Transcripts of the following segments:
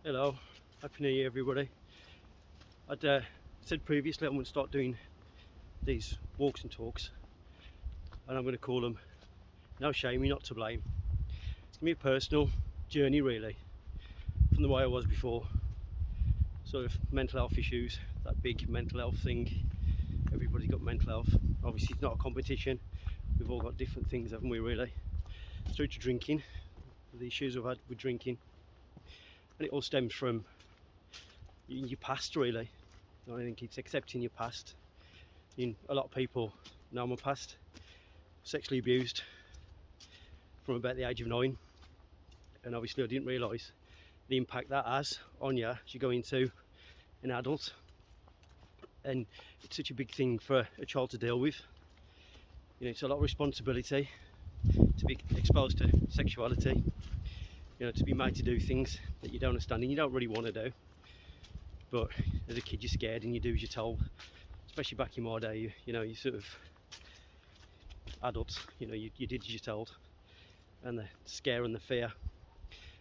Hello, happy new year everybody. I'd said previously I'm going to start doing these walks and talks, and I'm going to call them No Shame, You're Not to Blame. It's going to be a personal journey really, from the way I was before, sort of mental health issues, that big mental health thing. Everybody's got mental health. Obviously it's not a competition, we've all got different things, haven't we really? Through to drinking, the issues I've had with drinking, and it all stems from your past really. I think it's accepting your past. A lot of people know my past. Sexually abused from about the age of 9, and obviously I didn't realise the impact that has on you as you go into an adult, and it's such a big thing for a child to deal with. It's a lot of responsibility to be exposed to sexuality, to be made to do things that you don't understand and you don't really want to do, but as a kid you're scared and you do as you're told. Especially back in my day, you sort of adults, you did as you're told, and the scare and the fear.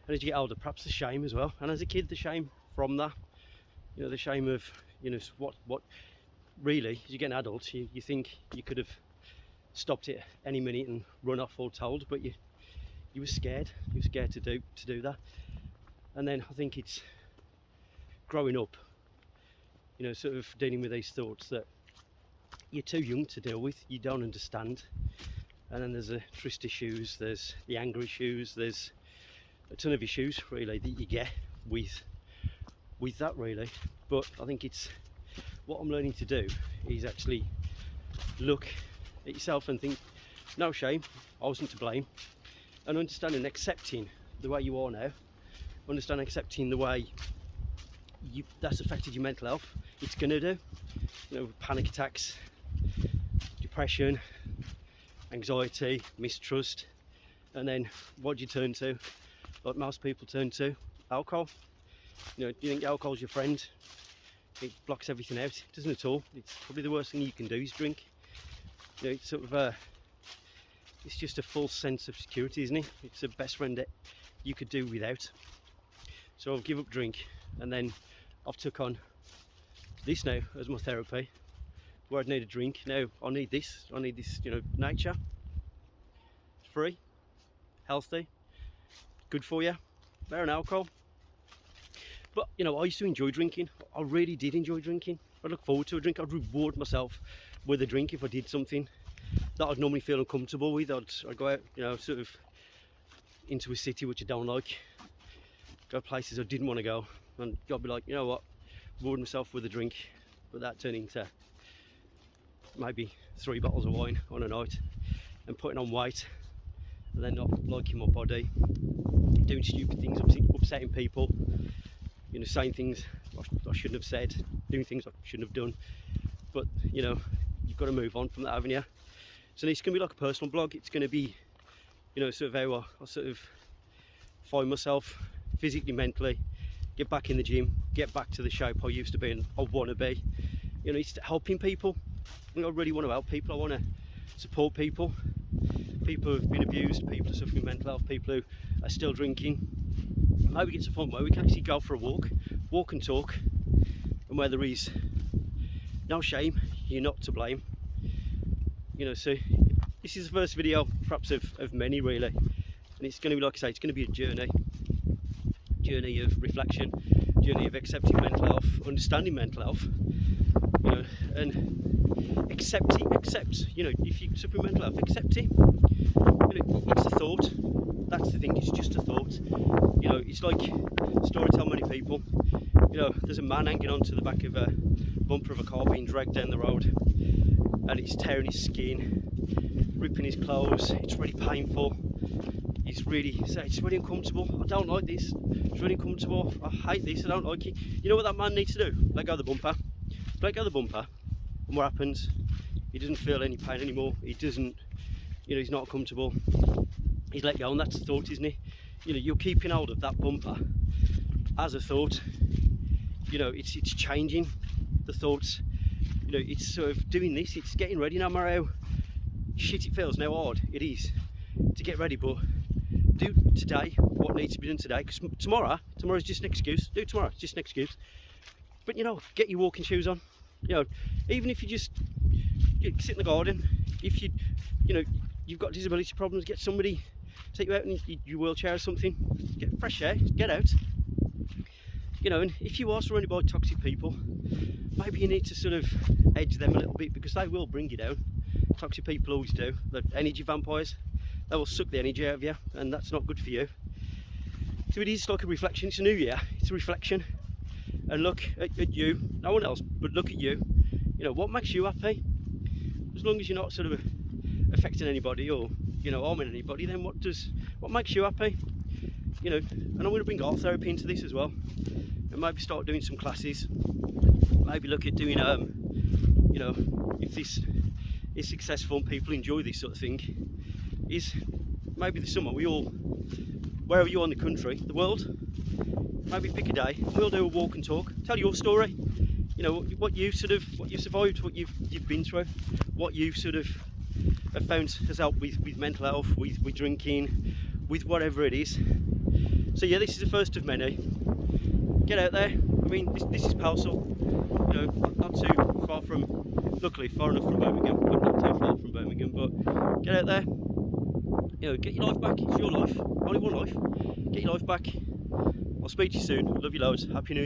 And as you get older, perhaps the shame as well. And as a kid, the shame from that, the shame of, what really, as you get an adult, you think you could have stopped it any minute and run off all told, but you were scared. You were scared to do that. And then I think it's growing up, sort of dealing with these thoughts that you're too young to deal with, you don't understand. And then there's the trust issues, there's the anger issues, there's a ton of issues really that you get with that really. But I think it's what I'm learning to do is actually look at yourself and think, no shame, I wasn't to blame, and understand and accepting the way you are now, understand accepting the way that's affected your mental health. It's gonna do, panic attacks, depression, anxiety, mistrust, and then what do you turn to? Like most people turn to alcohol. You think alcohol's your friend? It blocks everything out. It doesn't at all. It's probably the worst thing you can do is drink. It's sort of it's just a false sense of security, isn't it? It's the best friend that you could do without. So I'll give up drink, and then I've took on this now as my therapy, where I'd need a drink. Now I need this, nature. It's free, healthy, good for you, better than alcohol. But I used to enjoy drinking. I really did enjoy drinking. I'd look forward to a drink. I'd reward myself with a drink if I did something that I'd normally feel uncomfortable with. I'd go out, sort of into a city which I don't like, go places I didn't want to go, and I'd be like, you know what, reward myself with a drink. But that turned into maybe 3 bottles of wine on a night, and putting on weight, and then not liking my body, doing stupid things, upsetting people, saying things I shouldn't have said, doing things I shouldn't have done. But you've got to move on from that, haven't you? So it's going to be like a personal blog. It's going to be sort of how I sort of find myself physically, mentally, get back in the gym, get back to the shape I used to be and I want to be. It's helping people. I really want to help people. I want to support people who've been abused, people who are suffering mental health, people who are still drinking. Maybe get to a point where we can actually go for a walk and talk, and where there is no shame, you're not to blame. So this is the first video perhaps of many really, and it's going to be, like I say, it's going to be a journey of reflection, journey of accepting mental health, understanding mental health, and accept, if you suffer mental health, accept it. It's a thought. That's the thing, it's just a thought. It's like a story tell many people. There's a man hanging onto the back of a bumper of a car being dragged down the road, and it's tearing his skin, ripping his clothes. It's really painful. It's really uncomfortable. I don't like this. It's really uncomfortable. I hate this. I don't like it. You know what that man needs to do? Let go of the bumper. Let go of the bumper. And what happens? He doesn't feel any pain anymore. He doesn't, he's not comfortable. He's let go, and that's the thought, isn't it? You're keeping hold of that bumper as a thought. It's changing the thoughts. It's sort of doing this. It's getting ready, no matter how shit it feels, how hard it is to get ready, but do today what needs to be done today, because tomorrow's just an excuse. Do tomorrow, it's just an excuse. But you know, get your walking shoes on. You know, even if you just sit in the garden, if you know you've got disability problems, get somebody take you out in your wheelchair or something. Get fresh air, get out. You know, and if you are surrounded by toxic people, maybe you need to sort of edge them a little bit, because they will bring you down. Toxic people always do. They're energy vampires. They will suck the energy out of you, and that's not good for you. So it is like a reflection. It's a new year. It's a reflection. And look at you, no one else, but look at you. You know, what makes you happy? As long as you're not sort of affecting anybody or, you know, harming anybody, then what makes you happy? You know, and I'm going to bring art therapy into this as well, and maybe start doing some classes. Maybe look at doing, you know, if this is successful and people enjoy this sort of thing, is maybe this summer we all, wherever you are in the country, the world, maybe pick a day, we'll do a walk and talk, tell your story, you know, what you survived, what you've been through, what you sort of have found has helped with mental health, with drinking, with whatever it is. So yeah, this is the first of many. Get out there. I mean, this is Pelsall, you know, not too far from, luckily far enough from Birmingham, but not too far from Birmingham. But get out there, you know, get your life back. It's your life, only one life. Get your life back. I'll speak to you soon. Love you loads. Happy New Year.